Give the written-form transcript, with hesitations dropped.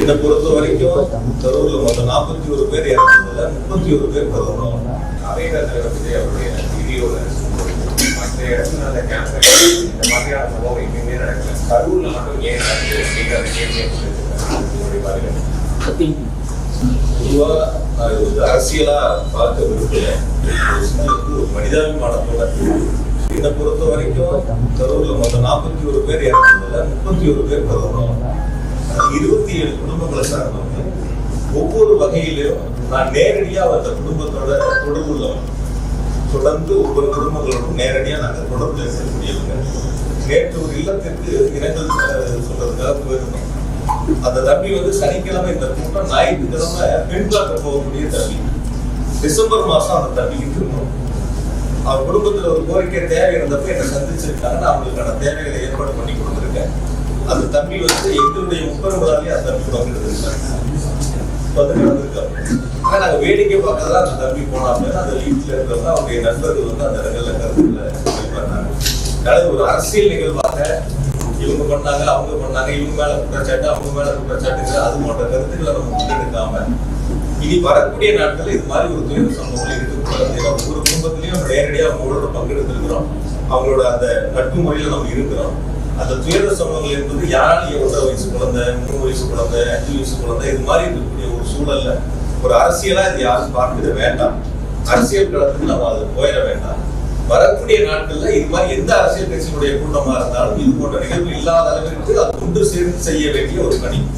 இதை பொறுத்த வரைக்கும் கரூர்ல மொத்தம் 41 பேர் இறந்ததுல 31 பேர் கரூர். அவைகள் விஜய் அவருடைய வீடியோல மற்ற இடத்துல அந்த கேம்பெயின் இந்த மாதிரியான சம்பவம் எங்கேயுமே நடக்கல, கரூர்ல மட்டும் ஏன் நடக்குது அப்படிங்கிற கேள்வியை பொதுவா நான் வந்து அரசியலா பார்க்க விரும்பல, ஒரு மனிதாபிமானத்தோட. இதை பொறுத்த வரைக்கும் கரூர்ல மொத்தம் 41 பேர் இறந்ததுல 31 பேர் கரூர். 27 குடும்பங்களை சார்ந்தவங்க. ஒவ்வொரு வகையிலும் நான் நேரடியா அந்த குடும்பத்தோட தொடர்பு உள்ளவன். தொடர்ந்து ஒவ்வொரு குடும்பங்களோடும் நேரடியா நாங்கள் தொடர்பு இருக்கக்கூடியவங்க. நேற்று ஒரு இல்லத்திற்கு இரங்கல் சொல்றதுக்காக போயிருந்தோம். அந்த தம்பி வந்து சனிக்கிழமை இந்த கூட்டம், ஞாயிற்றுக்கிழமை பெண் பார்க்க போகக்கூடிய தம்பி. டிசம்பர் மாசம் அந்த தம்பிக்கு திரும்பணும். அவர் குடும்பத்துல ஒரு கோரிக்கை தேவை இருந்தப்ப என்னை சந்திச்சிருக்காங்க. நான் அவங்களுக்கான தேவைகளை ஏற்பாடு பண்ணி கொடுத்துருக்கேன். அந்த தம்பி வந்து எங்களுடைய முப்பெருமாலே அந்த தம்பி பங்கெடுத்திருக்காங்க. ஆனா நாங்க வேடிக்கை பார்க்கறதா அந்த தம்பி போனாங்க. அந்த வீட்டுல இருக்கிறவங்க அவருடைய நண்பர்கள் வந்து அந்த இடங்கள்ல கருத்துல பண்ணாங்க. ஒரு அரசியல் நிகழ்வாக இவங்க பண்ணாங்க, அவங்க பண்ணாங்க, இவங்க மேல குற்றச்சாட்டு, அவங்க மேல குற்றச்சாட்டு, அது போன்ற கருத்துக்களை நம்ம முன்னெடுக்காம இனி வரக்கூடிய நாட்கள் இது மாதிரி ஒரு துயர சம்பவங்கள் இருக்கக்கூடாது. ஒவ்வொரு குடும்பத்திலையும் நேரடியாக அவங்களோட பங்கெடுத்திருக்கிறோம். அவங்களோட அந்த நட்பு முறையில நம்ம இருக்கிறோம். அந்த துயர சம்பவங்கள் என்பது யாராலும் 1.5 வயசு குழந்தை, 3 வயசு குழந்தை, 5 வயசு குழந்தை, இது மாதிரி இருக்கக்கூடிய ஒரு சூழல்ல ஒரு அரசியலா இது யாரும் பார்க்க வேண்டாம். அரசியல் களத்துக்கு நம்ம அது போயிட வேண்டாம். வரக்கூடிய நாட்கள்ல இது மாதிரி எந்த அரசியல் கட்சியினுடைய கூட்டமா இருந்தாலும் இது போன்ற நிகழ்வு இல்லாத அளவிற்கு அது ஒன்று சேர்ந்து செய்ய வேண்டிய ஒரு பணி.